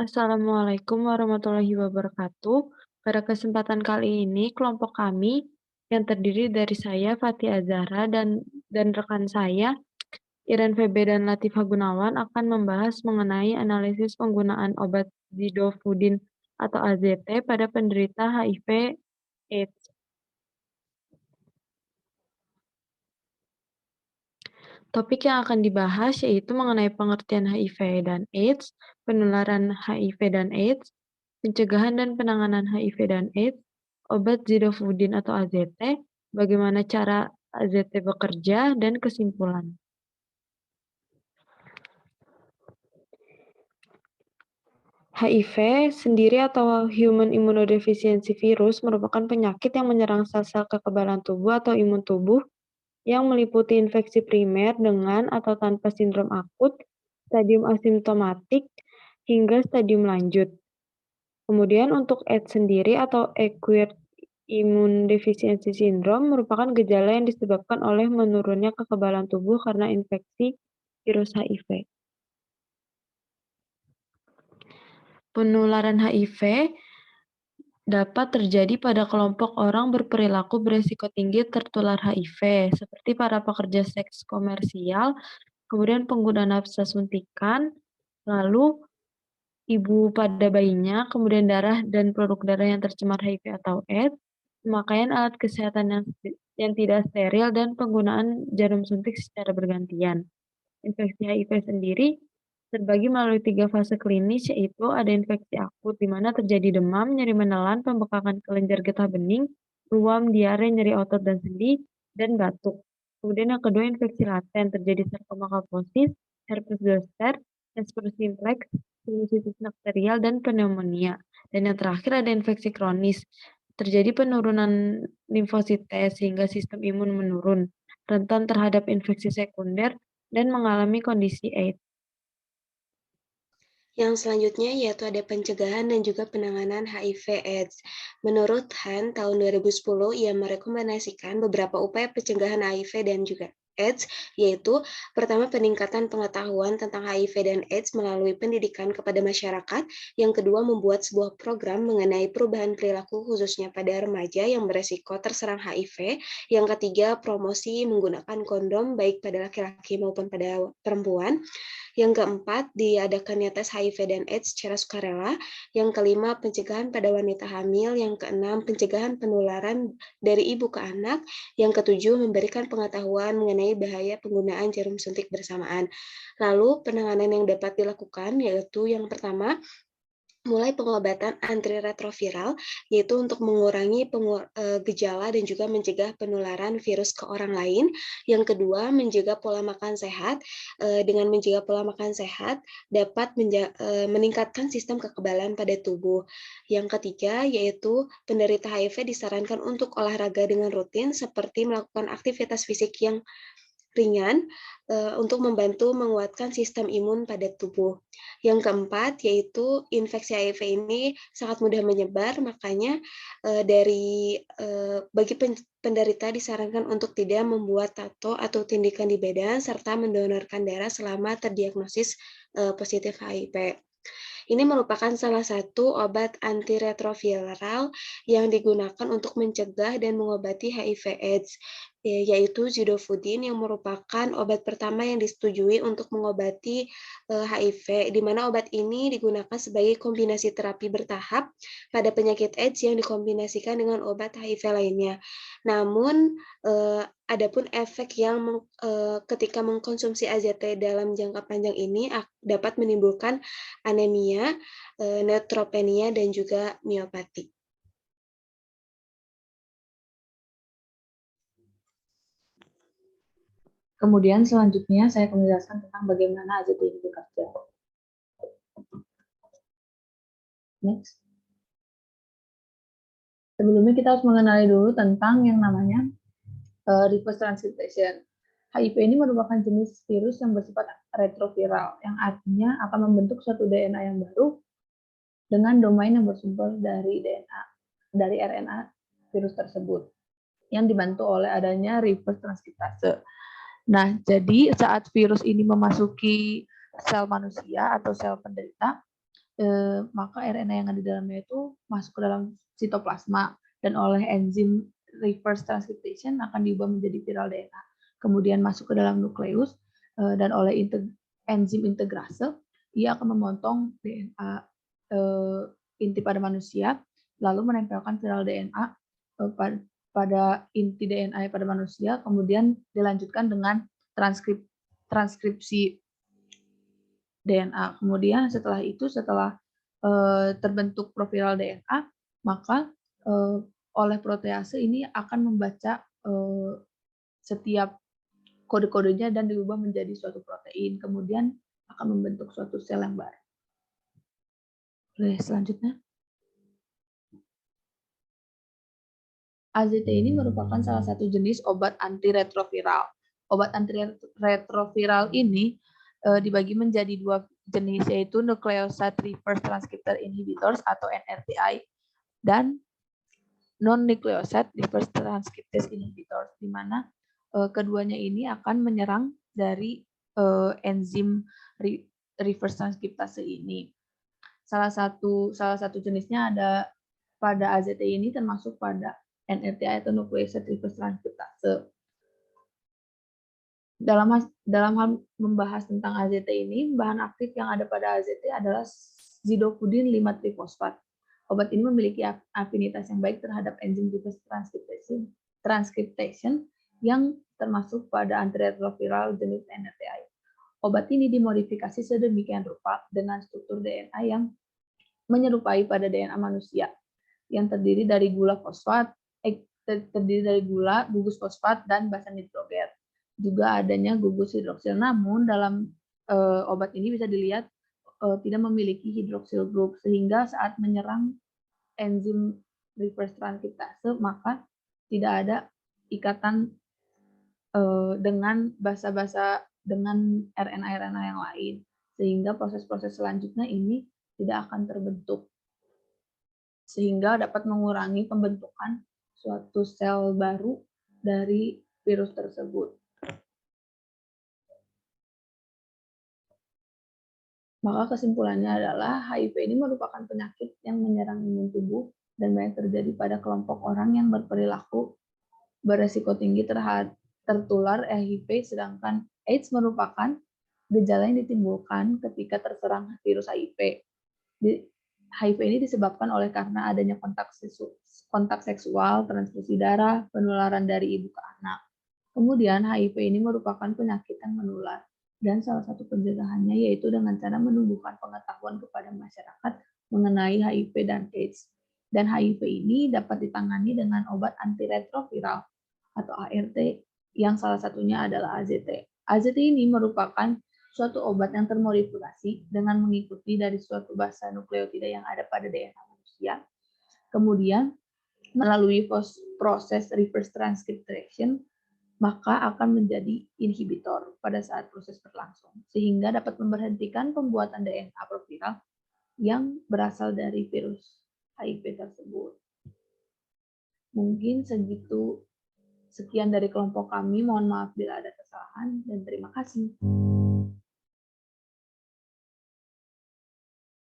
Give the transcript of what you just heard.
Assalamualaikum warahmatullahi wabarakatuh. Pada kesempatan kali ini, kelompok kami yang terdiri dari saya, Fathia Azahra, dan rekan saya, Iren Febe dan Latifah Gunawan akan membahas mengenai analisis penggunaan obat zidofudin atau AZT pada penderita HIV/AIDS. Topik yang akan dibahas yaitu mengenai pengertian HIV dan AIDS, penularan HIV dan AIDS, pencegahan dan penanganan HIV dan AIDS, obat zidofudin atau AZT, bagaimana cara AZT bekerja, dan kesimpulan. HIV sendiri atau Human Immunodeficiency Virus merupakan penyakit yang menyerang sel-sel kekebalan tubuh atau imun tubuh yang meliputi infeksi primer dengan atau tanpa sindrom akut, stadium asimptomatik, hingga stadium lanjut. Kemudian untuk AIDS sendiri atau Acquired Immune Deficiency Syndrome merupakan gejala yang disebabkan oleh menurunnya kekebalan tubuh karena infeksi virus HIV. Penularan HIV dapat terjadi pada kelompok orang berperilaku beresiko tinggi tertular HIV, seperti para pekerja seks komersial, kemudian pengguna nafsa suntikan, lalu ibu pada bayinya, kemudian darah dan produk darah yang tercemar HIV atau AIDS, pemakaian alat kesehatan yang tidak steril, dan penggunaan jarum suntik secara bergantian. Infeksi HIV sendiri terbagi melalui 3 fase klinis, yaitu ada infeksi akut, di mana terjadi demam, nyeri menelan, pembekakan kelenjar getah bening, ruam, diare, nyeri otot dan sendi, dan batuk. Kemudian yang kedua infeksi laten, terjadi sarcoma kaposis, herpes zoster, H. simplex, sinusitis bakterial, dan pneumonia. Dan yang terakhir ada infeksi kronis, terjadi penurunan limfosit T sehingga sistem imun menurun, rentan terhadap infeksi sekunder, dan mengalami kondisi AIDS. Yang selanjutnya yaitu ada pencegahan dan juga penanganan HIV/AIDS. Menurut Han, tahun 2010 ia merekomendasikan beberapa upaya pencegahan HIV dan juga AIDS, yaitu pertama peningkatan pengetahuan tentang HIV dan AIDS melalui pendidikan kepada masyarakat, yang kedua membuat sebuah program mengenai perubahan perilaku khususnya pada remaja yang beresiko terserang HIV, yang ketiga promosi menggunakan kondom baik pada laki-laki maupun pada perempuan, yang keempat, diadakannya tes HIV dan AIDS secara sukarela. Yang kelima, pencegahan pada wanita hamil. Yang keenam, pencegahan penularan dari ibu ke anak. Yang ketujuh, memberikan pengetahuan mengenai bahaya penggunaan jarum suntik bersamaan. Lalu, penanganan yang dapat dilakukan yaitu yang pertama, mulai pengobatan antiretroviral, yaitu untuk mengurangi gejala dan juga mencegah penularan virus ke orang lain. Yang kedua, menjaga pola makan sehat. Dengan menjaga pola makan sehat, dapat meningkatkan sistem kekebalan pada tubuh. Yang ketiga, yaitu penderita HIV disarankan untuk olahraga dengan rutin, seperti melakukan aktivitas fisik yang ringan untuk membantu menguatkan sistem imun pada tubuh. Yang keempat, yaitu infeksi HIV ini sangat mudah menyebar, makanya bagi penderita disarankan untuk tidak membuat tato atau tindikan di badan serta mendonorkan darah selama terdiagnosis positif HIV. Ini merupakan salah satu obat antiretroviral yang digunakan untuk mencegah dan mengobati HIV/AIDS, yaitu zidofudin yang merupakan obat pertama yang disetujui untuk mengobati HIV, di mana obat ini digunakan sebagai kombinasi terapi bertahap pada penyakit AIDS yang dikombinasikan dengan obat HIV lainnya. Namun, adapun efek yang ketika mengkonsumsi AZT dalam jangka panjang ini dapat menimbulkan anemia, neutropenia, dan juga miopati. Kemudian selanjutnya saya akan menjelaskan tentang bagaimana AZT ini bekerja. Next. Sebelumnya kita harus mengenali dulu tentang yang namanya reverse transcription. HIV ini merupakan jenis virus yang bersifat retroviral, yang artinya akan membentuk suatu DNA yang baru dengan domain yang bersumber dari RNA virus tersebut, yang dibantu oleh adanya reverse transkriptase. Nah, jadi saat virus ini memasuki sel manusia atau sel penderita, maka RNA yang ada di dalamnya itu masuk ke dalam sitoplasma dan oleh enzim reverse transcription akan diubah menjadi viral DNA. Kemudian masuk ke dalam nukleus dan oleh enzim integrase ia akan memotong DNA inti pada manusia lalu menempelkan viral DNA pada inti DNA pada manusia, kemudian dilanjutkan dengan transkripsi DNA. Kemudian setelah itu, setelah terbentuk proviral DNA, maka oleh protease ini akan membaca setiap kode-kodenya dan diubah menjadi suatu protein. Kemudian akan membentuk suatu sel yang baru. Oke, selanjutnya. AZT ini merupakan salah satu jenis obat antiretroviral. Obat antiretroviral ini dibagi menjadi dua jenis, yaitu nucleoside reverse transcriptor inhibitors atau NRTI dan non-nucleoside reverse transcriptase inhibitors, di mana keduanya ini akan menyerang dari enzim reverse transcriptase ini. Salah satu jenisnya ada pada AZT ini termasuk pada NRTI atau nucleoside reverse transcriptase. Dalam hal membahas tentang AZT ini, bahan aktif yang ada pada AZT adalah zidofudin 5-trifosfat. Obat ini memiliki afinitas yang baik terhadap enzim reverse transcriptation yang termasuk pada antiretroviral jenis NRTI. Obat ini dimodifikasi sedemikian rupa dengan struktur DNA yang menyerupai pada DNA manusia, yang terdiri dari gula, gugus fosfat, dan basa nitrogen. Juga adanya gugus hidroksil. Namun dalam obat ini bisa dilihat tidak memiliki hidroksil group, sehingga saat menyerang enzim reverse transcriptase maka tidak ada ikatan dengan dengan RNA yang lain, sehingga proses-proses selanjutnya ini tidak akan terbentuk, sehingga dapat mengurangi pembentukan suatu sel baru dari virus tersebut. Maka kesimpulannya adalah HIV ini merupakan penyakit yang menyerang imun tubuh dan banyak terjadi pada kelompok orang yang berperilaku beresiko tinggi tertular HIV, sedangkan AIDS merupakan gejala yang ditimbulkan ketika terserang virus HIV. HIV ini disebabkan oleh karena adanya kontak seksual, transfusi darah, penularan dari ibu ke anak. Kemudian HIV ini merupakan penyakit yang menular dan salah satu pencegahannya yaitu dengan cara menumbuhkan pengetahuan kepada masyarakat mengenai HIV dan AIDS. Dan HIV ini dapat ditangani dengan obat antiretroviral atau ART yang salah satunya adalah AZT. AZT ini merupakan suatu obat yang termodifikasi dengan mengikuti dari suatu basa nukleotida yang ada pada DNA manusia. Kemudian melalui proses reverse transcription maka akan menjadi inhibitor pada saat proses berlangsung, sehingga dapat memberhentikan pembuatan DNA proviral yang berasal dari virus HIV tersebut. Mungkin sekian dari kelompok kami, mohon maaf bila ada kesalahan, dan terima kasih.